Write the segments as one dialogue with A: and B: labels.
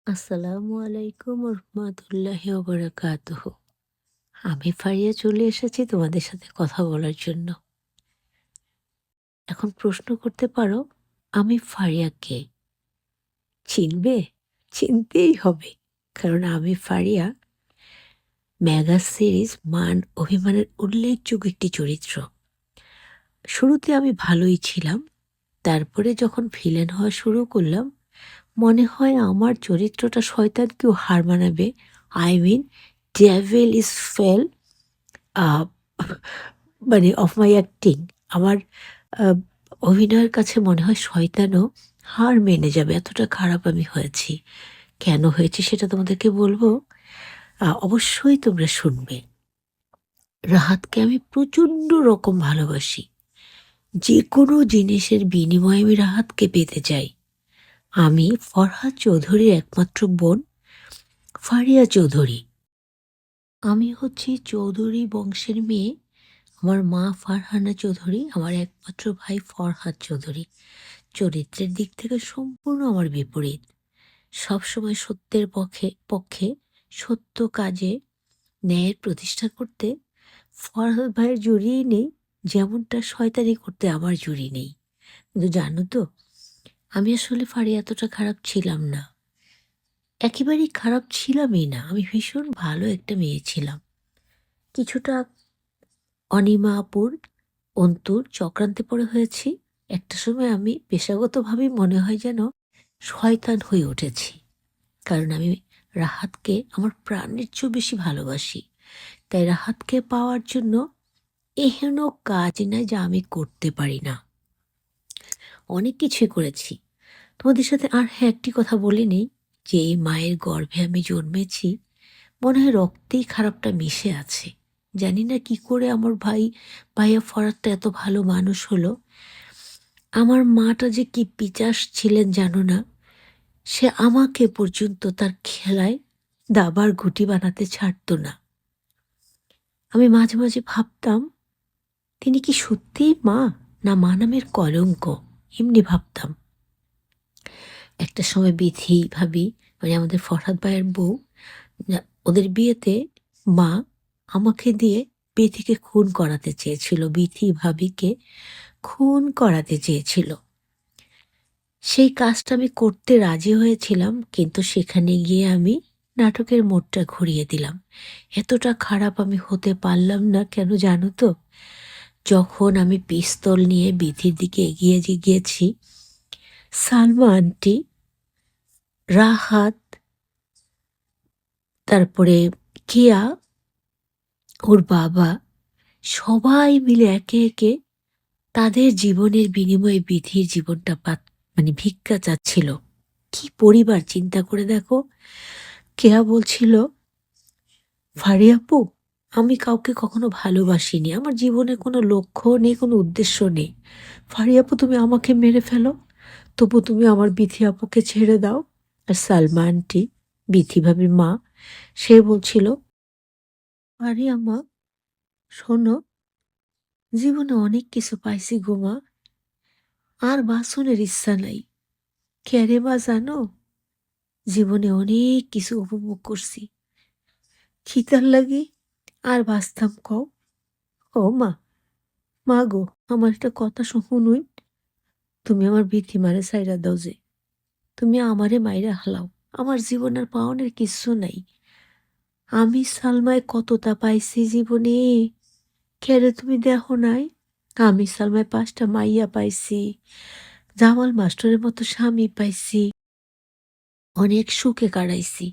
A: আসসালামু আলাইকুম রহমতুল্লাহি ওবারাকাতুহ। আমি ফারিয়া চলে এসেছি তোমাদের সাথে কথা বলার জন্য। এখন প্রশ্ন করতে পারো, আমি ফারিয়া কে? চিনবে? চিনতেই হবে, কারণ আমি ফারিয়া মেগা সিরিজ মান অভিমানের উল্লেখযোগ্য একটি চরিত্র। শুরুতে আমি ভালোই ছিলাম, তারপরে যখন ভিলেন হওয়া শুরু করলাম, মনে হয় আমার চরিত্রটা শয়তানকেও হার মানাবে। I mean, devil is fail a মানে অফ মাই অ্যাক্টিং। আমার আ অভিনয়ের কাছে মনে হয় শয়তানও হার মেনে যাবে, এতটা খারাপ আমি হয়েছি। কেন হয়েছি সেটা তোমাদেরকে বলবো। অবশ্যই তোমরা শুনবে। রাহাতকে আমি প্রচণ্ড রকম ভালোবাসি। যেকোনো জিনিসের বিনিময়ে আমি রাহাতকে পেতে চাই। আমি ফরহাদ চৌধুরীর একমাত্র বোন, ফারিয়া চৌধুরী। আমি হচ্ছি চৌধুরী বংশের মেয়ে। আমার মা ফারহানা চৌধুরী, আমার একমাত্র ভাই ফরহাদ চৌধুরী। চরিত্রের দিক থেকে সম্পূর্ণ আমার বিপরীত। সবসময় সত্যের পক্ষে পক্ষে সত্য কাজে ন্যায়ের প্রতিষ্ঠা করতে ফরহাদ ভাইয়ের জুড়িই নেই, যেমনটা শয়তানি করতে আমার জুড়ি নেই। কিন্তু জানো তো, আমি আসলে ফারিয়া এতটা খারাপ ছিলাম না। একেবারেই খারাপ ছিলামই না। আমি ভীষণ ভালো একটা মেয়ে ছিলাম। কিছুটা অনিমা আপুর অন্তুর চক্রান্তে পড়ে হয়েছি। একটা সময় আমি পেশাগতভাবেই মনে হয় যেন শয়তান হয়ে উঠেছি। কারণ আমি রাহাতকে আমার প্রাণের চেয়েও বেশি ভালোবাসি। তাই রাহাতকে পাওয়ার জন্য এহেন কাজ নাই যা আমি করতে পারি না। অনেক কিছুই করেছি। তোমাদের সাথে আর হ্যাঁ, একটি কথা বলে নেই, যে এই মায়ের গর্ভে আমি জন্মেছি, মনে হয় রক্তেই খারাপটা মিশে আছে। জানি না কি করে আমার ভাইয়া ফরাতটা এত ভালো মানুষ হলো। আমার মাটা যে কি পিচাস ছিলেন জানো না। সে আমাকে পর্যন্ত তার খেলায় দাবার ঘুঁটি বানাতে ছাড়তো না। আমি মাঝে মাঝে ভাবতাম, তিনি কি সত্যিই মা, না মা নামের কলঙ্ক? এমনি ভাবতাম। একটা সময় বিথি ভাবি, মানে আমাদের ফরহাদ ভাইয়ের বউ, ওদের বিয়েতে মা আমাকে দিয়ে বিথিকে খুন করাতে চেয়েছিল। বিথি ভাবিকে খুন করাতে চেয়েছিল। সেই কাজটা আমি করতে রাজি হয়েছিলাম, কিন্তু সেখানে গিয়ে আমি নাটকের মোড়টা ঘুরিয়ে দিলাম। এতটা খারাপ আমি হতে পারলাম না কেন জানো তো? যখন আমি পিস্তল নিয়ে বিথির দিকে এগিয়ে গিয়েছি, সালমা আন্টি, রাহাত, তারপরে কেয়া, ওর বাবা, সবাই মিলে একে একে তাদের জীবনের বিনিময়ে বিধির জীবনটা মানে ভিক্ষা চাচ্ছিল। কি পরিবার চিন্তা করে দেখো। কেয়া বলছিল, ফারিয়াপু, আমি কাউকে কখনো ভালোবাসিনি, আমার জীবনে কোনো লক্ষ্য নেই, কোনো উদ্দেশ্য নেই। ফারিয়াপু, তুমি আমাকে মেরে ফেলো, তবু তুমি আমার বিথি আপুকে ছেড়ে দাও। আর সালমা আন্টি, বিথি ভাবির মা, সে বলছিল, ফারিয়া মা, শোনো, জীবনে অনেক কিছু পাইছি গো মা, আর বাঁচনের ইচ্ছা নাই। ক্যারে মা জানো, জীবনে অনেক কিছু উপভোগ করছি, খিতার লাগি আর বাঁচতাম কও। ও মা, মা গো, আমার একটা কথা শুনুই। তুমি আমার বিথি মারে সাইরা দাও যে, তুমি আমারে মাইরা হালাও, আমার জীবন আর পাওনের কিচ্ছু নাই। আমি সালমায় কতটা পাইছি জীবনে, কেরে তুমি দেখো নাই? আমি সালমায় 5টা মাইয়া পাইছি, জামাল মাস্টারের মতো স্বামী পাইছি, অনেক সুখে কাটাইছি।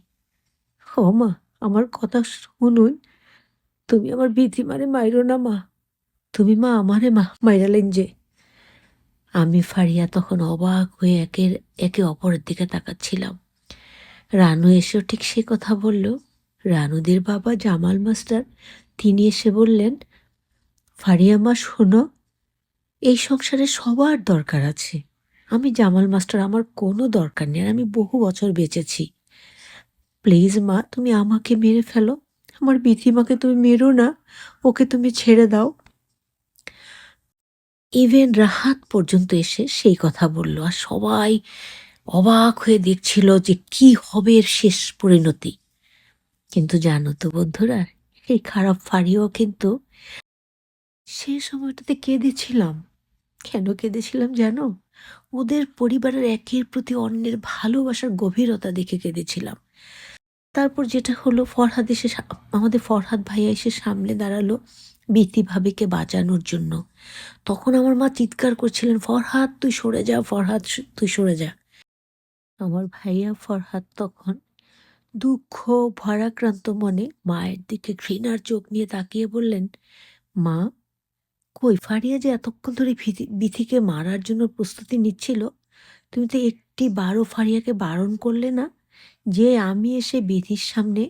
A: ও মা, আমার কথা শুনুন, তুমি আমার বিধি মারে মাইরো না মা, তুমি মা আমারে মাইরালেন যে। আমি ফারিয়া তখন অবাক হয়ে একে একে অপরের দিকে তাকাচ্ছিলাম। রানু এসেও ঠিক সে কথা বলল। রানুদের বাবা জামাল মাস্টার, তিনি এসে বললেন, ফারিয়া মা শোনো, এই সংসারে সবার দরকার আছে। আমি জামাল মাস্টার, আমার কোনো দরকার নেই, আর আমি বহু বছর বেঁচেছি। প্লিজ মা, তুমি আমাকে মেরে ফেলো, আমার বিথিমাকে তুমি মেরো না, ওকে তুমি ছেড়ে দাও। ইভেন রাহাত পর্যন্ত এসে সেই কথা বলল। আর সবাই অবাক হয়ে দেখছিল যে কি হবে এর শেষ পরিণতি। কিন্তু জানো তো বন্ধুরা, এই খারাপ ফাড়িও কিন্তু সেই সময়টাতে কেঁদেছিলাম। কেন কেঁদেছিলাম জানো? ওদের পরিবারের একের প্রতি অন্যের ভালোবাসার গভীরতা দেখে কেঁদেছিলাম। তারপর যেটা হলো, ফরহাদ এসে আমাদের ফরহাদ ভাইয়া এসে সামনে দাঁড়ালো বিথি ভাবিকে বাঁচানোর জন্য। তখন আমার মা চিৎকার করছিলেন, ফরহাদ তুই সরে যা, ফরহাদ তুই সরে যা। আমার ভাইয়া ফরহাদ তখন দুঃখ ভারাক্রান্ত মনে মায়ের দিকে ঘৃণার চোখ নিয়ে তাকিয়ে বললেন, মা, কই ফারিয়া যে এতক্ষণ ধরে বিথিকে মারার জন্য প্রস্তুতি নিচ্ছিল, তুমি তো একটি বারও ফারিয়াকে বারণ করলে না। যে আমি এসে বিধির সামনে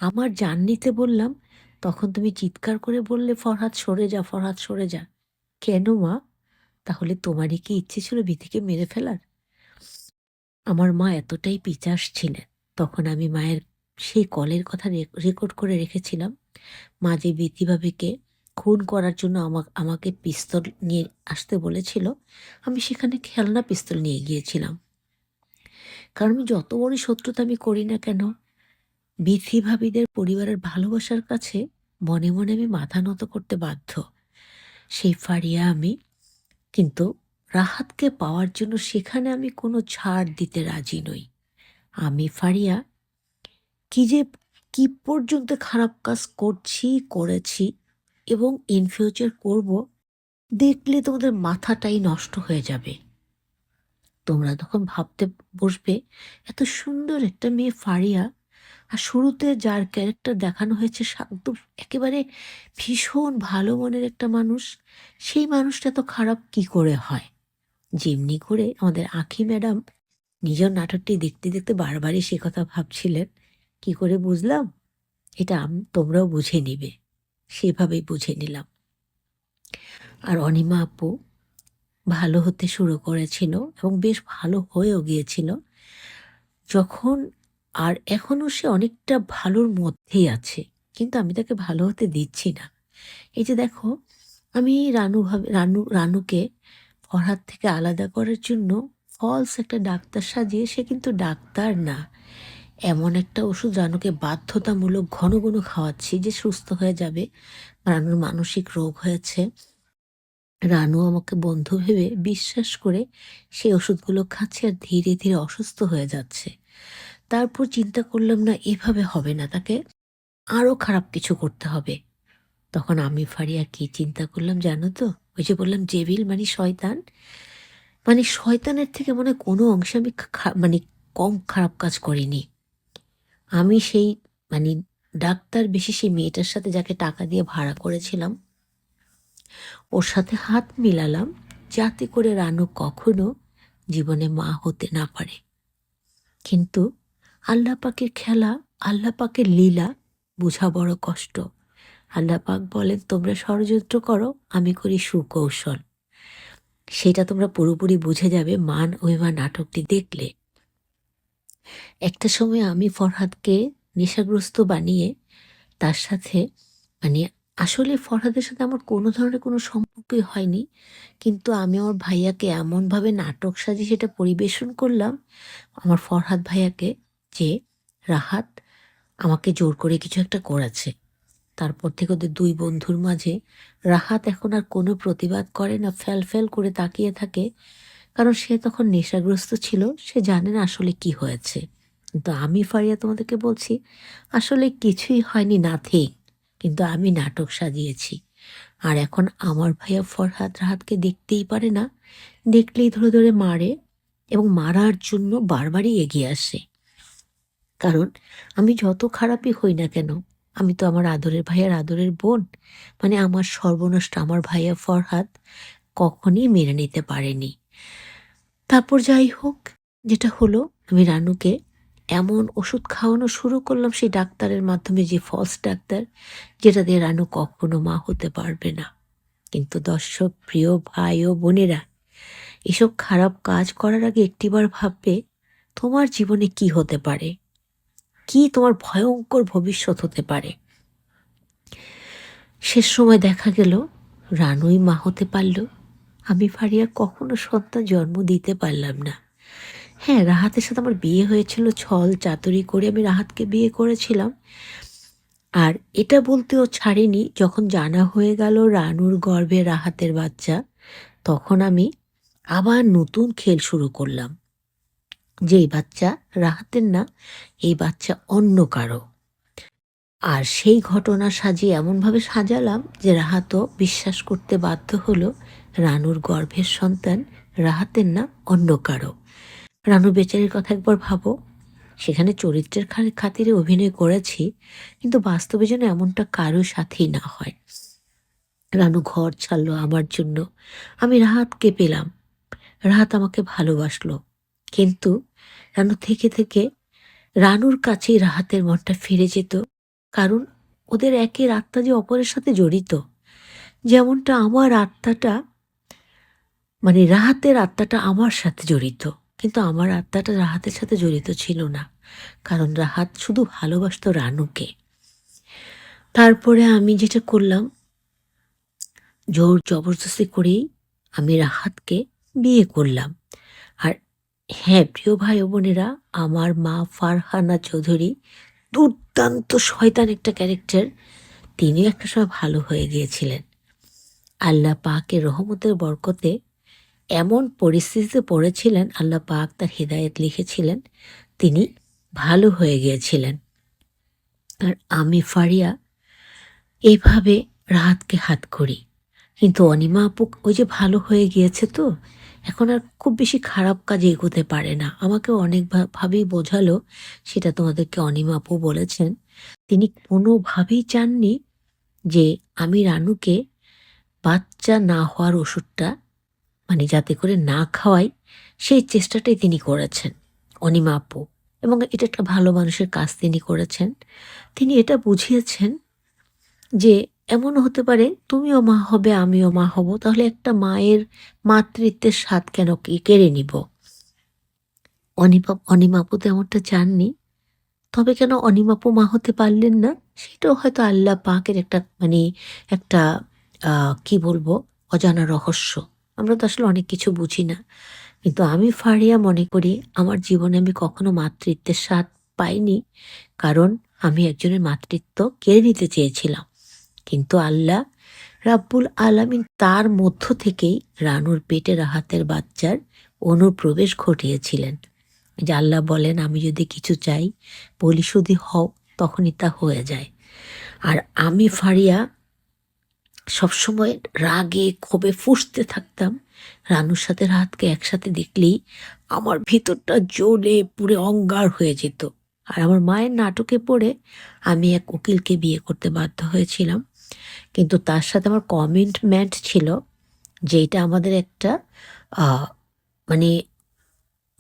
A: আমার জান নিতে বললাম, তখন তুমি চিৎকার করে বললে, ফরহাদ সরে যা, ফরহাদ সরে যা। কেন মা? তাহলে তোমারই কি ইচ্ছে ছিল বিধিকে মেরে ফেলার? আমার মা এতটাই পিচাস ছিলেন। তখন আমি মায়ের সেই কলের কথা রেকর্ড করে রেখেছিলাম। মা যে বিধিভাবিকে খুন করার জন্য আমাকে পিস্তল নিয়ে আসতে বলেছিল, আমি সেখানে খেলনা পিস্তল নিয়ে গিয়েছিলাম। কারণ আমি যত বড় শত্রুতা আমি করি না কেন, বিথি ভাবিদের পরিবারের ভালোবাসার কাছে মনে মনে আমি মাথা নত করতে বাধ্য। সেই ফারিয়া আমি কিন্তু রাহাতকে পাওয়ার জন্য সেখানে আমি কোনো ছাড় দিতে রাজি নই। আমি ফারিয়া কি পর্যন্ত খারাপ কাজ করছি, করেছি এবং ইন ফিউচার করব, দেখলে তোমাদের মাথাটাই নষ্ট হয়ে যাবে। তোমরা তখন ভাবতে বসবে, এত সুন্দর একটা মেয়ে ফারিয়া, আর শুরুতে যার ক্যারেক্টার দেখানো হয়েছে শান্ত, একেবারে ভীষণ ভালো মনের একটা মানুষ, সেই মানুষটা তো খারাপ কি করে হয়? যেমনি করে আমাদের আঁখি ম্যাডাম নিজের নাটকটি দেখতে দেখতে বারবারই সে কথা ভাবছিলেন। কি করে বুঝলাম? এটা তোমরাও বুঝে নিবে, সেভাবেই বুঝে নিলাম। আর অনিমা আপু ভালো হতে শুরু করেছিল এবং বেশ ভালো হয়েও গিয়েছিল যখন, আর এখনও সে অনেকটা ভালোর মধ্যেই আছে, কিন্তু আমি তাকে ভালো হতে দিচ্ছি না। এই যে দেখো, আমি রানুকে ফরহাদ থেকে আলাদা করার জন্য ফলস একটা ডাক্তার সাজিয়ে, সে কিন্তু ডাক্তার না, এমন একটা ওষুধ রানুকে বাধ্যতামূলক ঘন ঘন খাওয়াচ্ছি যে সুস্থ হয়ে যাবে। রানুর মানসিক রোগ হয়েছে। রানু আমাকে বন্ধু ভেবে বিশ্বাস করে সেই ওষুধগুলো খাচ্ছে আর ধীরে ধীরে অসুস্থ হয়ে যাচ্ছে। তারপর চিন্তা করলাম, না এভাবে হবে না, তাকে আরও খারাপ কিছু করতে হবে। তখন আমি ফারিয়া কি চিন্তা করলাম জানো তো? ওই যে বললাম জেভিল মানে শয়তান, মানে শয়তানের থেকে মনে হয় কোনো অংশে আমি মানে কম খারাপ কাজ করিনি। আমি সেই মানে ডাক্তার বেশি সেই মেয়েটার সাথে যাকে টাকা দিয়ে ভাড়া করেছিলাম, ওর সাথে হাত মিলালাম যাতে করে রানু কখনো জীবনে মা হতে না পারে। কিন্তু আল্লাহ পাকের খেলা, আল্লাহ পাকের লীলা বোঝা বড় কষ্ট। আল্লাহ পাক বলেন, তোমরা ষড়যন্ত্র করো, আমি করি সুকৌশল। সেটা তোমরা পুরোপুরি বুঝে যাবে মান অভিমান নাটকটি দেখলে। একটা সময় আমি ফরহাদকে নেশাগ্রস্ত বানিয়ে তার সাথে মানে আসলে ফরহাদের সাথে আমার কোনো ধরনের কোনো সম্পর্কই হয়নি, কিন্তু আমি আমার ভাইয়াকে এমনভাবে নাটক সাজিয়ে সেটা পরিবেশন করলাম আমার ফরহাদ ভাইয়াকে, যে রাহাত আমাকে জোর করে কিছু একটা করেছে। তারপর থেকে ওদের দুই বন্ধুর মাঝে রাহাত এখন আর কোনো প্রতিবাদ করে না, ফ্যাল ফ্যাল করে তাকিয়ে থাকে, কারণ সে তখন নেশাগ্রস্ত ছিল, সে জানে না আসলে কি হয়েছে। কিন্তু আমি ফারিয়া তোমাদেরকে বলছি, আসলে কিছুই হয়নি, নাথিং, কিন্তু আমি নাটক সাজিয়েছি। আর এখন আমার ভাইয়া ফরহাদ রাহাতকে দেখতেই পারে না, দেখলেই ধরে ধরে মারে এবং মারার জন্য বারবারই এগিয়ে আসে। কারণ আমি যত খারাপই হই না কেন, আমি তো আমার আদরের ভাইয়ার আদরের বোন, মানে আমার সর্বনষ্ট আমার ভাইয়া ফরহাদ কখনই মেনে নিতে পারেনি। তারপর যাই হোক, যেটা হলো, আমি রানুকে এমন ওষুধ খাওয়ানো শুরু করলাম সেই ডাক্তারের মাধ্যমে, যে ফলস ডাক্তার, যেটা দিয়ে রানু কখনো মা হতে পারবে না। কিন্তু দর্শক প্রিয় ভাই ও বোনেরা, এসব খারাপ কাজ করার আগে একটিবার ভাববে তোমার জীবনে কি হতে পারে, কি তোমার ভয়ঙ্কর ভবিষ্যৎ হতে পারে। শেষ সময় দেখা গেল রানুই মা হতে পারল, আমি ফারিয়া কখনো সন্তান জন্ম দিতে পারলাম না। হ্যাঁ, রাহাতের সাথে আমার বিয়ে হয়েছিল, ছল চাতুরি করে আমি রাহাতকে বিয়ে করেছিলাম। আর এটা বলতেও ছাড়িনি, যখন জানা হয়ে গেল রানুর গর্ভে রাহাতের বাচ্চা, তখন আমি আবার নতুন খেল শুরু করলাম যে এই বাচ্চা রাহাতের না, এই বাচ্চা অন্য কারো। আর সেই ঘটনা সাজিয়ে এমনভাবে সাজালাম যে রাহাতও বিশ্বাস করতে বাধ্য হলো রানুর গর্ভের সন্তান রাহাতের না, অন্য কারো। রানু বেচারির কথা একবার ভাবো, সেখানে চরিত্রের খাতিরে অভিনয় করেছি, কিন্তু বাস্তবে যেন এমনটা কারো সাথেই না হয়। রানু ঘর ছাড়লো আমার জন্য, আমি রাহাতকে পেলাম, রাহাত আমাকে ভালোবাসলো। কিন্তু রানু থেকে থেকে রানুর কাছেই রাহাতের মনটা ফিরে যেত, কারণ ওদের একের আত্মা যে অপরের সাথে জড়িত। যেমনটা আমার আত্মাটা, মানে রাহাতের আত্মাটা আমার সাথে জড়িত, কিন্তু আমার আত্মাটা রাহাতের সাথে জড়িত ছিল না, কারণ রাহাত শুধু ভালোবাসতো রানুকে। তারপরে আমি যেটা করলাম, জোর জবরদস্তি করেই আমি রাহাতকে বিয়ে করলাম। আর হ্যাঁ, প্রিয় ভাই ও বোনেরা, আমার মা ফারহানা চৌধুরী দুর্দান্ত শয়তান একটা ক্যারেক্টার, তিনি একটা সময় ভালো হয়ে গিয়েছিলেন। আল্লাহ পাকের রহমতের বরকতে এমন পরিস্থিতিতে পড়েছিলেন, আল্লাহ পাক তার হিদায়েত লিখেছিলেন, তিনি ভালো হয়ে গিয়েছিলেন। আর আমি ফারিয়া এইভাবে রাহাতকে হাত করি। কিন্তু অনিমা আপু ওই যে ভালো হয়ে গিয়েছে, তো এখন আর খুব বেশি খারাপ কাজে এগোতে পারে না। আমাকে অনেকভাবেই বোঝালো, সেটা তোমাদেরকে অনিমা আপু বলেছেন। তিনি কোনোভাবেই চাননি যে আমি রানুকে বাচ্চা না হওয়ার ওষুধটা, মানে যাতে করে না খাওয়াই, সেই চেষ্টাটাই তিনি করেছেন, অনিমা আপু। এবং এটা একটা ভালো মানুষের কাজ তিনি করেছেন। তিনি এটা বুঝিয়েছেন যে এমনও হতে পারে তুমিও মা হবে, আমিও মা হব, তাহলে একটা মায়ের মাতৃত্বের স্বাদ কেন কেড়ে নিব। অনিমাপু তো এমনটা চাননি। তবে কেন অনিমাপু মা হতে পারলেন না, সেটাও হয়তো আল্লাহ পাকের একটা, মানে একটা কি বলবো, অজানা রহস্য। আমরা তো আসলে অনেক কিছু বুঝি না। কিন্তু আমি ফারিয়া মনে করি আমার জীবনে আমি কখনো মাতৃত্বের স্বাদ পাইনি, কারণ আমি একজনের মাতৃত্ব কেড়ে নিতে চেয়েছিলাম। কিন্তু আল্লাহ রাব্বুল আলামিন তার মধ্য থেকেই রানুর পেটে রাহাতের বাচ্চার অনুপ্রবেশ ঘটিয়েছিলেন। যে আল্লাহ বলেন, আমি যদি কিছু চাই, বলি শুধু হও, তখনই তা হয়ে যায়। আর আমি ফারিয়া সবসময় রাগে ক্ষোভে ফুঁসতে থাকতাম। রানুর সাথে রাহাতকে একসাথে দেখলেই আমার ভিতরটা জ্বলে পুড়ে অঙ্গার হয়ে যেত। আর আমার মায়ের নাটকে পড়ে আমি এক উকিলকে বিয়ে করতে বাধ্য হয়েছিলাম। কিন্তু তার সাথে আমার কমিটমেন্ট ছিল যে এটা আমাদের একটা মানে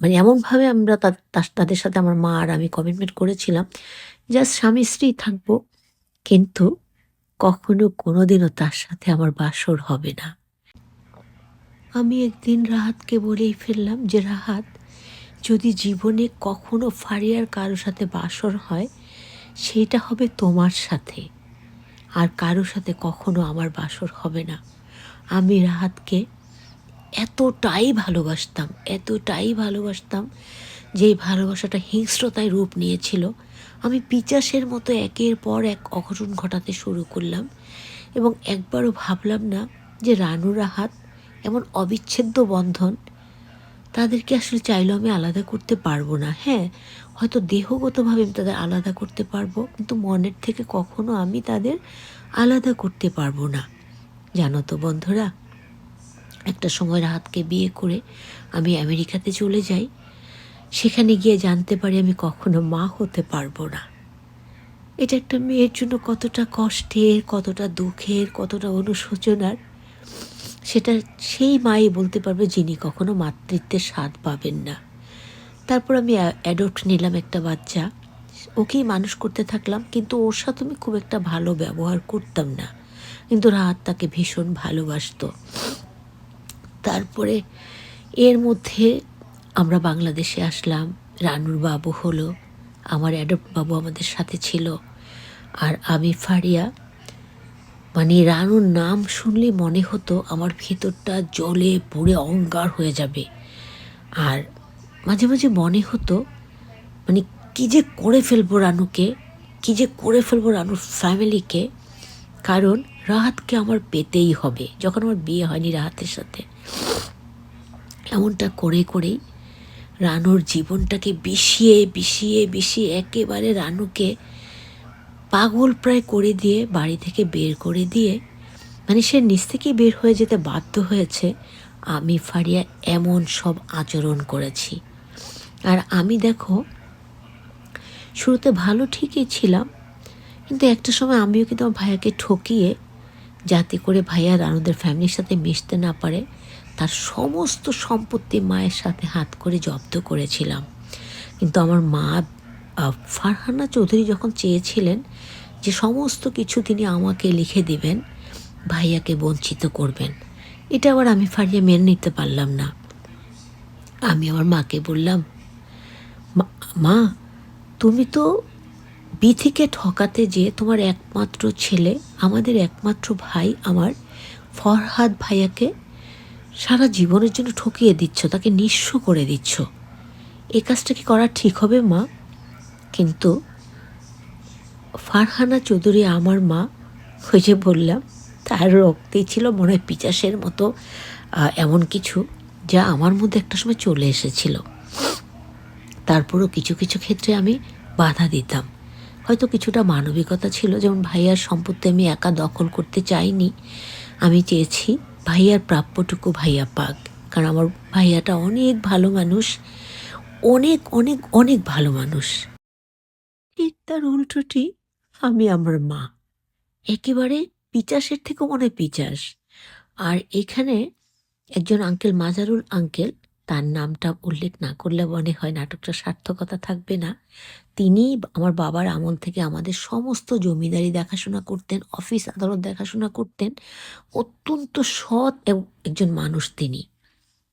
A: মানে এমনভাবে আমরা তাদের সাথে, আমার মা আর আমি কমিটমেন্ট করেছিলাম, জাস্ট স্বামী স্ত্রী থাকবো, কিন্তু কখনো কোনোদিনও তার সাথে আমার বাসর হবে না। আমি একদিন রাহাতকে বলেই ফেললাম যে রাহাত, যদি জীবনে কখনো ফারিয়ার কারোর সাথে বাসর হয়, সেটা হবে তোমার সাথে, আর কারোর সাথে কখনো আমার বাসর হবে না। আমি রাহাতকে এতটাই ভালোবাসতাম, এতটাই ভালোবাসতাম, যে ভালোবাসাটা হিংস্রতায় রূপ নিয়েছিল। আমি পিচাসের মতো একের পর এক অঘটন ঘটাতে শুরু করলাম, এবং একবারও ভাবলাম না যে রানু রাহাত এমন অবিচ্ছেদ্য বন্ধন, তাদেরকে আসলে চাইলেও আমি আলাদা করতে পারবো না। হ্যাঁ, হয়তো দেহগতভাবে আমি তাদের আলাদা করতে পারবো, কিন্তু মনের থেকে কখনো আমি তাদের আলাদা করতে পারবো না। জানো তো বন্ধুরা, একটা সময় রাহাতকে বিয়ে করে আমি আমেরিকাতে চলে যাই। সেখানে গিয়ে জানতে পারি আমি কখনো মা হতে পারবো না। এটা একটা মেয়ের জন্য কতটা কষ্টের, কতটা দুঃখের, কতটা অনুশোচনার, সেটা সেই মাই বলতে পারবে যিনি কখনো মাতৃত্বের স্বাদ পাবেন না। তারপর আমি অ্যাডপ্ট নিলাম একটা বাচ্চা, ওকেই মানুষ করতে থাকলাম, কিন্তু ওর সাথে আমি খুব একটা ভালো ব্যবহার করতাম না, কিন্তু রাহাত তাকে ভীষণ ভালোবাসতো। তারপরে এর মধ্যে আমরা বাংলাদেশে আসলাম, রানুর বাবু হলো, আমার অ্যাডপ্ট বাবু আমাদের সাথে ছিল। আর আমি ফারিয়া, মানে রানুর নাম শুনলে মনে হতো আমার ভিতরটা জ্বলে পুড়ে অঙ্গার হয়ে যাবে। আর মাঝে মাঝে মনে হতো মানে কী যে করে ফেলবো রানুকে, কী যে করে ফেলবো রানুর ফ্যামিলিকে, কারণ রাহাতকে আমার পেতেই হবে। যখন আমার বিয়ে হয়নি রাহাতের সাথে, এমনটা করে করেই রানুর জীবনটাকে বিষিয়ে বিষিয়ে বিষিয়ে একেবারে রানুকে পাগল প্রায় করে দিয়ে বাড়ি থেকে বের করে দিয়ে, মানে সে নিজ থেকেই বের হয়ে যেতে বাধ্য হয়েছে। আমি ফারিয়া এমন সব আচরণ করেছি। আর আমি দেখো শুরুতে ভালো ঠিকই ছিলাম, কিন্তু একটা সময় আমিও কিন্তু আমার ভাইয়াকে ঠকিয়ে, যাতে করে ভাইয়া রানুদের ফ্যামিলির সাথে মিশতে না পারে, তার সমস্ত সম্পত্তি মায়ের সাথে হাত করে জব্দ করেছিলাম। কিন্তু আমার মা ফারহানা চৌধুরী যখন চেয়েছিলেন যে সমস্ত কিছু তিনি আমাকে লিখে দিবেন, ভাইয়াকে বঞ্চিত করবেন, এটা আবার আমি ফারিয়া মেনে নিতে পারলাম না। আমি আমার মাকে বললাম, মা তুমি তো বিথিকে ঠকাতে যেয়ে তোমার একমাত্র ছেলে, আমাদের একমাত্র ভাই আমার ফরহাদ ভাইয়াকে সারা জীবনের জন্য ঠকিয়ে দিচ্ছ, তাকে নিঃস্ব করে দিচ্ছ। এই কাজটা কি করা ঠিক হবে মা? কিন্তু ফারহানা চৌধুরী আমার মা, ওই যে বললাম তার রক্তেই ছিল মনে হয় পিচাসের মতো এমন কিছু, যা আমার মধ্যে একটা সময় চলে এসেছিল। তারপরও কিছু কিছু ক্ষেত্রে আমি বাধা দিতাম। হয়তো কিছুটা মানবিকতা ছিল, যেমন ভাইয়ার সম্পত্তি আমি একা দখল করতে চাইনি। আমি চেয়েছি ভাইয়ার প্রাপ্যটুকু ভাইয়া পাক, কারণ আমার ভাইয়াটা অনেক ভালো মানুষ, অনেক অনেক অনেক ভালো মানুষ। ঠিক তার উল্টোটি আমি আমার মা, একেবারে পিচাসের থেকেও মনে পিচাস। আর এখানে একজন আঙ্কেল, মাজারুল আঙ্কেল, তার নামটা উল্লেখ না করলে মনে হয় নাটকটা সার্থকতা থাকবে না। তিনি আমার বাবার আমল থেকে আমাদের সমস্ত জমিদারি দেখাশোনা করতেন, অফিস আদালত দেখাশোনা করতেন। অত্যন্ত সৎ একজন মানুষ তিনি।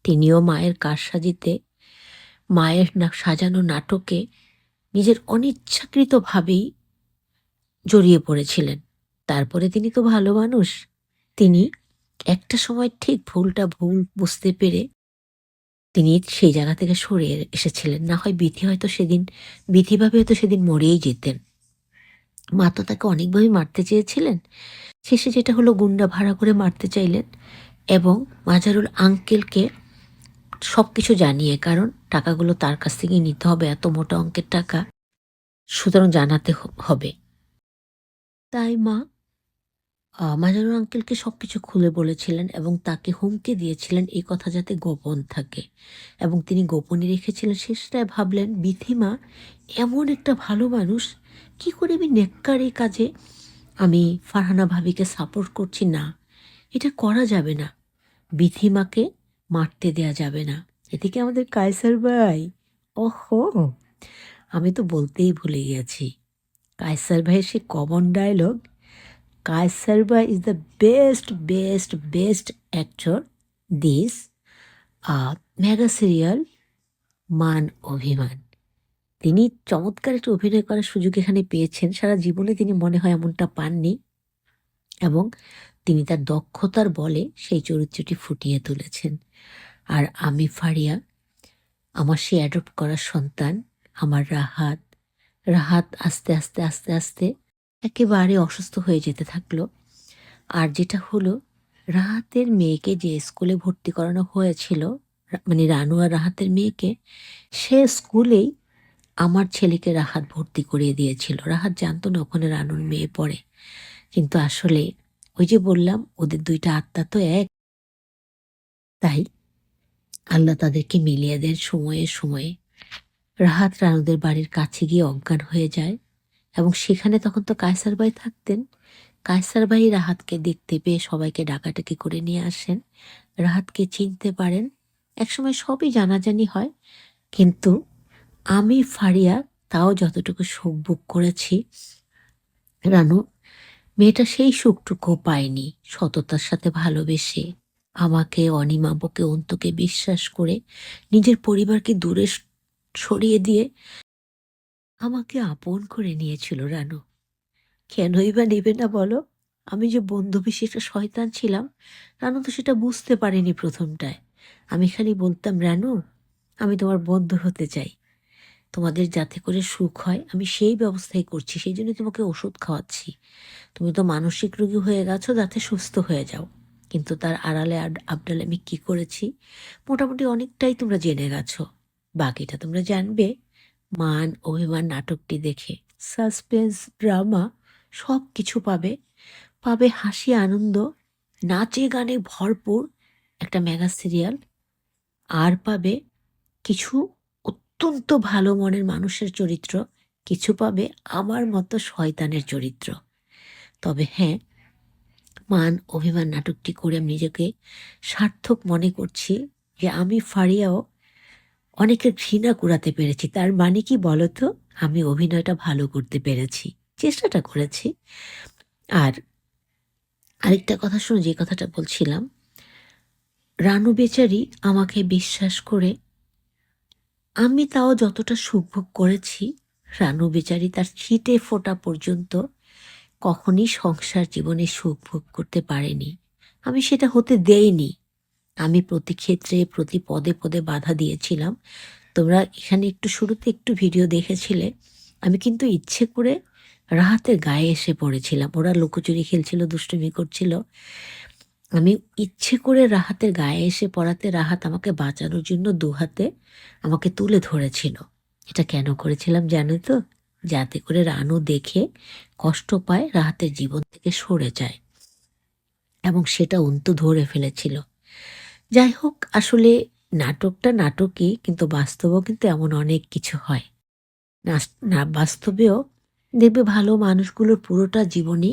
A: তিনিও মায়ের কারসাজিতে, মায়ের সাজানো নাটকে নিজের অনিচ্ছাকৃতভাবেই জড়িয়ে পড়েছিলেন। তারপরে তিনি তো ভালো মানুষ, তিনি একটা সময় ঠিক ভুলটা ভুল বুঝতে পেরে তিনি সেই জায়গা থেকে সরে এসেছিলেন। না হয় বিথি হয়তো সেদিন, বিধিভাবে হয়তো সেদিন মরেই যেতেন। মা তো তাকে অনেকভাবে মারতে চেয়েছিলেন, শেষে যেটা হলো গুন্ডা ভাড়া করে মারতে চাইলেন, এবং মাজারুল আঙ্কেলকে সব কিছু জানিয়ে, কারণ টাকাগুলো তার কাছ থেকেই নিতে হবে, এত মোটা অঙ্কের টাকা, সুতরাং জানাতে হবে। তাই মা মাজারুল আঙ্কেলকে সব কিছু খুলে বলেছিলেন এবং তাকে হুমকি দিয়েছিলেন এই কথা যাতে গোপন থাকে, এবং তিনি গোপনই রেখেছিলেন। শেষটায় ভাবলেন বিথিমা এমন একটা ভালো মানুষ, কি করে আমি নেককার এই কাজে আমি ফারহানা ভাবিকে সাপোর্ট করছি না, এটা করা যাবে না, বিথিমাকে মারতে দেয়া যাবে না। এদিকে আমাদের কায়সার ভাই, ওহো, আমি তো বলতেই ভুলে গেছি, কায়সার ভাইয়ের সে কমন ডায়লগ, কায়সার ভাই is the best best best actor this mega serial মান অভিমান। তিনি চমৎকার একটা অভিনয় করার সুযোগ এখানে পেয়েছেন, সারা জীবনে তিনি মনে হয় এমনটা পাননি, এবং তিনি তার দক্ষতার বলে সেই চরিত্রটি ফুটিয়ে তুলেছেন। আর আমি ফারিয়া, আমার সে অ্যাডপ্ট করার সন্তান, আমার রাহাত, রাহাত আস্তে আস্তে আস্তে আস্তে একেবারে অসুস্থ হয়ে যেতে থাকলো। আর যেটা হলো, রাহাতের মেয়েকে যে স্কুলে ভর্তি করানো হয়েছিল, মানে রানু আর রাহাতের মেয়েকে, সে স্কুলেই আমার ছেলেকে রাহাত ভর্তি করিয়ে দিয়েছিল। রাহাত জানতো না ওখানে রানুর মেয়ে পড়ে, কিন্তু আসলে ওই যে বললাম ওদের দুইটা আত্মা তো এক, তাই আল্লাহ তাদেরকে মিলিয়ে দেন সময়ে সময়ে। রাহাত রানুদের বাড়ির কাছে গিয়ে অজ্ঞান হয়ে যায়, এবং সেখানে তখন তো কায়সার ভাই থাকতেন। কায়সার ভাই রাহাতকে দেখতে পেয়ে সবাইকে ডাকাডাকি করে নিয়ে আসেন, রাহাতকে চিনতে পারেন। একসময় সবই জানাজানি হয়, কিন্তু আমি ফারিয়া তাও যতটুকু সুখ ভোগ করেছি, রানু মেয়েটা সেই সুখটুকু পায়নি। সততার সাথে ভালোবেসে আমাকে, অনিমাবকে, অন্তুকে বিশ্বাস করে নিজের পরিবারকে দূরে সরিয়ে দিয়ে আমাকে আপন করে নিয়েছিল রানু। কেনই বা নেবে না বলো? আমি যে বন্ধু বিশিষ্ট শয়তান ছিলাম, রানু তো সেটা বুঝতে পারেনি প্রথমটায়। আমি খালি বলতাম, রানু আমি তোমার বন্ধু হতে চাই। তোমাদের যাতে করে সুখ হয় আমি সেই ব্যবস্থাই করছি। সেই জন্যই তোমাকে ওষুধ খাওয়াচ্ছি। তুমি তো মানসিক রোগী হয়ে গেছো যাতে সুস্থ হয়ে যাও। কিন্তু তার আড়ালে আবডালে আমি কি করেছি মোটামুটি অনেকটাই তোমরা জেনে গেছো। বাকিটা তোমরা জানবে মান অভিমান নাটকটি দেখে। সাসপেন্স, ড্রামা সব কিছু পাবে। পাবে হাসি, আনন্দ, নাচে গানে ভরপুর একটা মেগা সিরিয়াল। আর পাবে কিছু অত্যন্ত ভালো মনের মানুষের চরিত্র, কিছু পাবে আমার মতো শয়তানের চরিত্র। তবে হ্যাঁ, মান অভিমান নাটকটি করে আমি নিজেকে সার্থক মনে করছি যে আমি ফারিয়াও অনেকের ঘৃণা কুড়াতে পেরেছি। তার মানে কি বলতো, আমি অভিনয়টা ভালো করতে পেরেছি, চেষ্টাটা করেছি। আর আরেকটা কথা শোনো, যে কথাটা বলছিলাম, রানু বেচারি আমাকে বিশ্বাস করে, আমি তাও যতটা সুখভোগ করেছি, রানু বেচারি তার ছিটে ফোঁটা পর্যন্ত কখনই সংসার জীবনে সুখ ভোগ করতে পারেনি। আমি সেটা হতে দেইনি। আমি প্রতি ক্ষেত্রে প্রতি পদে পদে বাধা দিয়েছিলাম। তোমরা এখানে একটু শুরুতে একটু ভিডিও দেখেছিলে, আমি কিন্তু ইচ্ছে করে রাহাতের গায়ে এসে পড়েছিলাম। ওরা লুকোচুরি খেলছিল, দুষ্টুমি করছিল, আমি ইচ্ছে করে রাহাতের গায়ে এসে পড়াতে রাহাত আমাকে বাঁচানোর জন্য দুহাতে আমাকে তুলে ধরেছিল। এটা কেন করেছিলাম জানো তো? যাতে করে রানু দেখে কষ্ট পায়, রাহাতের জীবন থেকে সরে যায়, এবং সেটা অন্তু ধরে ফেলেছিল। যাই হোক, আসলে নাটকটা নাটকই, কিন্তু বাস্তবেও কিন্তু এমন অনেক কিছু হয়। না, বাস্তবেও দেখবে ভালো মানুষগুলোর পুরোটা জীবনই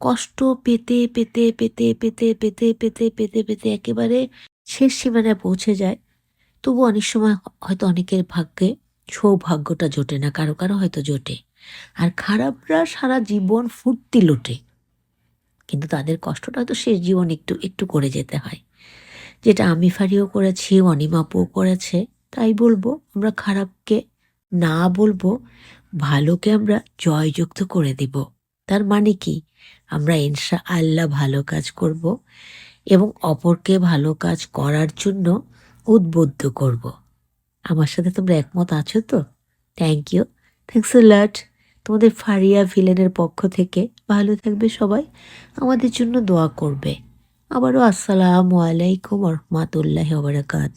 A: কষ্ট পেতে পেতে পেতে পেতে পেতে পেতে পেতে পেতে একেবারে শেষ সীমানায় পৌঁছে যায়। তবু অনেক সময় হয়তো অনেকের ভাগ্যে সৌভাগ্যটা জোটে না, কারো কারো হয়তো জোটে। আর খারাপরা সারা জীবন ফুর্তি লুটে, কিন্তু তাদের কষ্টটা হয়তো শেষ জীবন একটু একটু করে যেতে হয়। যেটা আমি ফারিও করেছি, অনিমাপুও করেছে। তাই বলবো, আমরা খারাপকে না বলবো, ভালোকে আমরা জয়যুক্ত করে দিব। তার মানে কি, আমরা ইনশা আল্লাহ ভালো কাজ করব এবং অপরকে ভালো কাজ করার জন্য উদ্বুদ্ধ করব। আমার সাথে তোমরা একমত আছো তো? থ্যাংক ইউ, থ্যাংকস এ লট। তোমাদের ফারিয়া ভিলেনের পক্ষ থেকে। ভালো থাকবে সবাই, আমাদের জন্য দোয়া করবে। আবারও আসসালামু আলাইকুম ওয়া রাহমাতুল্লাহি ওয়া বারাকাতুহু।